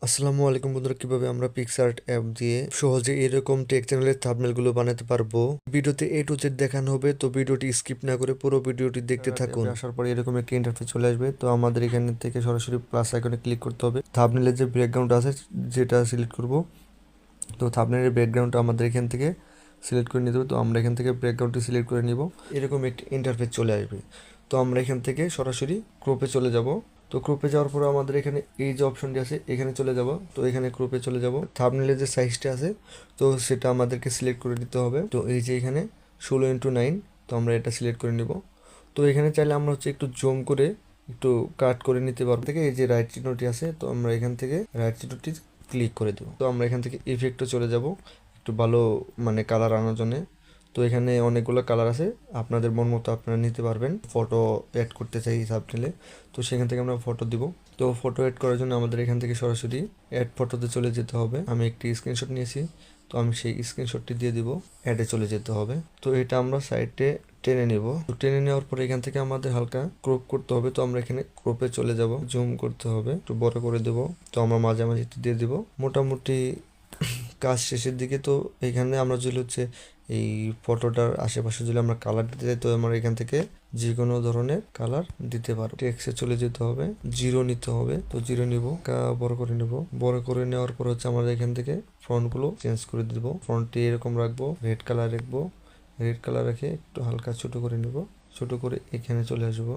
আসসালামু আলাইকুম বন্ধুরা, কিভাবে আমরা পিক্সআর্ট অ্যাপ দিয়ে সহজে এরকম টেক চ্যানেলের থাম্বনেল গুলো বানাতে পারবো। ভিডিওতে এ টু জেড দেখানো হবে, তো ভিডিওটি স্কিপ না করে পুরো ভিডিওটি দেখতে থাকুন। আসার পরে এরকম একটা ইন্টারফেস চলে আসবে, তো আমাদের এখান থেকে সরাসরি প্লাস আইকনে ক্লিক করতে হবে। থাম্বনেলের যে ব্যাকগ্রাউন্ড আছে যেটা সিলেক্ট করব, তো থাম্বনেলের ব্যাকগ্রাউন্ডটা আমাদের এখান থেকে সিলেক্ট করে নিতে হবে। তো আমরা এখান থেকে ব্যাকগ্রাউন্ডটি সিলেক্ট করে নিব। এরকম একটি ইন্টারফেস চলে আসবে, তো আমরা এখান থেকে সরাসরি ক্রপে চলে যাব। তো ক্রপে যাওয়ার পরে আমাদের এখানে এই যে অপশনটি আছে এখানে চলে যাব। তো এখানে ক্রপে চলে যাব, থাম্বনেলের যে সাইজটা আছে তো সেটা আমাদেরকে সিলেক্ট করে দিতে হবে। তো এই যে এখানে 16:9, তো আমরা এটা সিলেক্ট করে নিব। তো এখানে চাইলে আমরা একটু জুম করে একটু কাট করে নিতে পারবো। থেকে এই যে রাইট চিহ্নটি আছে, তো আমরা এখান থেকে রাইট চিহ্নটি ক্লিক করে দেবো। তো আমরা এখান থেকে ইফেক্টে চলে যাব একটু ভালো কালার আনার জন্য। তো এখানে অনেকগুলো কালার আছে, আপনাদের মন মতো আপনারা নিতে পারবেন। ফটো অ্যাড করতে চাই সাবটেলে, তো সেখান থেকে আমরা ফটো দিব। তো ফটো অ্যাড করার জন্য আমাদের এখান থেকে সরাসরি অ্যাড ফটোতে চলে যেতে হবে। আমি একটি স্ক্রিনশট নিয়েছি, তো আমি সেই স্ক্রিনশটটি দিয়ে দিব। অ্যাডে চলে যেতে হবে। তো এটা আমরা সাইডে টেনে নিব। তো টেনে নেওয়ার পরে এখান থেকে আমাদের হালকা ক্রপ করতে হবে। তো আমরা এখানে ক্রপে চলে যাব, জুম করতে হবে, একটু বড় করে দেব। তো আমরা মাঝামাঝি দিয়ে দিব মোটামুটি কাজ শেষের দিকে। তো এখানে আমরা যদি এই ফটোটার আশেপাশে যদি আমরা কালার দিতে চাই, তো আমরা এখান থেকে যে কোনো ধরনের কালার দিতে পারবো। টেক্সটে চলে যেতে হবে, জিরো নিতে হবে। তো জিরো নিব, বড় করে নেব। বড় করে নেওয়ার পর আমাদের এখান থেকে ফন্টগুলো চেঞ্জ করে দিব। ফন্টটি এরকম রাখবো, রেড কালার রাখবো। রেড কালার রেখে একটু হালকা ছোট করে নেব। ছোট করে এখানে চলে আসবো।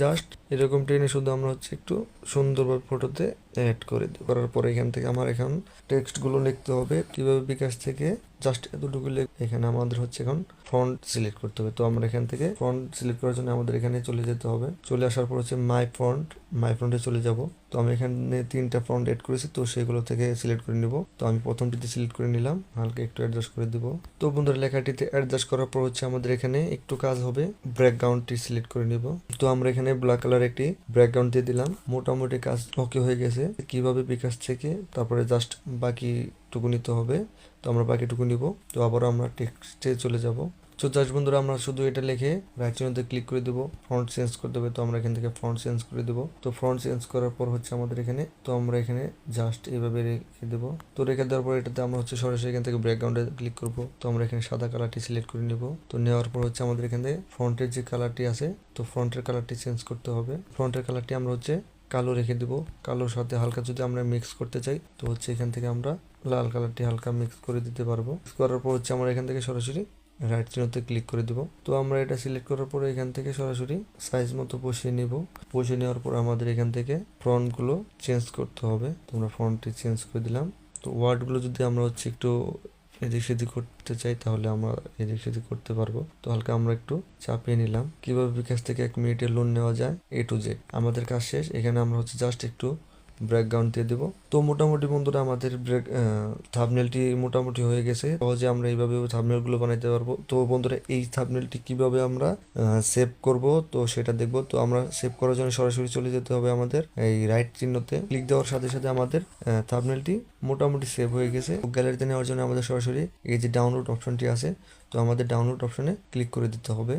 জাস্ট এরকম টেনে শুধু আমরা একটু সুন্দরভাবে ফটোতে অ্যাড করে দিই। করার পরে এখান থেকে আমার এখন টেক্সটগুলো লিখতে হবে। কিভাবে বিকাশ থেকে জাস্ট এতটুকু এখানে আমাদের এখন ফন্ট সিলেক্ট করতে হবে। তো আমরা এখান থেকে ফন্ট সিলেক্ট করার জন্য আমাদের এখানে চলে যেতে হবে। চলে আসার পর মাই ফন্টে চলে যাব। তো আমি এখানে 3টা ফন্ট এড করেছি, তো সেগুলো থেকে সিলেক্ট করে নিব। তো আমি প্রথমটিতে সিলেক্ট করে নিলাম, হালকা একটু অ্যাডজাস্ট করে দিব। তো বন্ধুরা, লেখাটিতে অ্যাডজাস্ট করার পর আমাদের এখানে একটু কাজ হবে, ব্যাকগ্রাউন্ডটি সিলেক্ট করে নিব। তো আমরা এখানে ব্ল্যাক কালার একটি ব্যাকগ্রাউন্ড দিয়ে দিলাম। মোটামুটি কাজ ওকে হয়ে গেছে। কিভাবে বিকাশ থেকে তারপরে জাস্ট বাকিটুকু নিতে হবে। তো আমরা বাকিটুকু নিব। তো আবার আমরা টেক্সটে চলে যাব। তো জাস্ট বন্ধুরা, আমরা শুধু এটা লিখে রাইট চিহ্নতে ক্লিক করে দেবো, ফন্ট চেঞ্জ করে দেবে। তো আমরা এখান থেকে ফন্ট চেঞ্জ করে দেবো। তো ফন্ট চেঞ্জ করার পর আমাদের এখানে, তো আমরা এখানে জাস্ট এইভাবে রেখে দেবো। তো রেখে দেওয়ার পর এটাতে আমরা সরাসরি এখান থেকে ব্যাকগ্রাউন্ডে ক্লিক করব। তো আমরা এখানে সাদা কালারটি সিলেক্ট করে নেব। তো নেওয়ার পর আমাদের এখানে ফন্টের যে কালারটি আছে, তো ফন্টের কালারটি চেঞ্জ করতে হবে। ফন্টের কালারটি আমরা কালো রেখে দেব। কালোর সাথে হালকা যদি আমরা মিক্স করতে চাই, তো এখান থেকে আমরা লাল কালারটি হালকা মিক্স করে দিতে পারবো। করার পর আমরা এখান থেকে সরাসরি রাইট চিহ্নতে ক্লিক করে দেব। তো আমরা এটা সিলেক্ট করার পরে এখান থেকে সরাসরি সাইজ মতো বসিয়ে নেব। বসিয়ে নেওয়ার পর আমাদের এখান থেকে ফন্টগুলো চেঞ্জ করতে হবে। তোমরা ফন্টটি চেঞ্জ করে দিলাম। তো ওয়ার্ডগুলো যদি আমরা একটু এদিক সেদিক করতে চাই, তাহলে আমরা এদিক সেদিক করতে পারবো। তো হালকা আমরা একটু চাপিয়ে নিলাম। কিভাবে বিকাশ থেকে 1 মিনিটের লোন নেওয়া যায়, এ টু জেড আমাদের কাজ শেষ। এখানে আমরা জাস্ট একটু ব্যাকগ্রাউন্ড দিয়ে দেবো। তো মোটামুটি বন্ধুরা, আমাদের থাম্বনেলটি মোটামুটি হয়ে গেছে। সহজে আমরা এইভাবে থাম্বনেল গুলো বানাইতে পারবো। তো বন্ধুরা, এই থাম্বনেলটি কিভাবে আমরা সেভ করব, তো সেটা দেখবো। তো আমরা সেভ করার জন্য সরাসরি চলে যেতে হবে আমাদের এই রাইট চিহ্নতে ক্লিক দেওয়ার সাথে সাথে আমাদের থাম্বনেলটি মোটামুটি সেভ হয়ে গেছে। গ্যালারিতে নেওয়ার জন্য আমাদের সরাসরি এই যে ডাউনলোড অপশনটি আছে, তো আমাদের ডাউনলোড অপশনে ক্লিক করে দিতে হবে।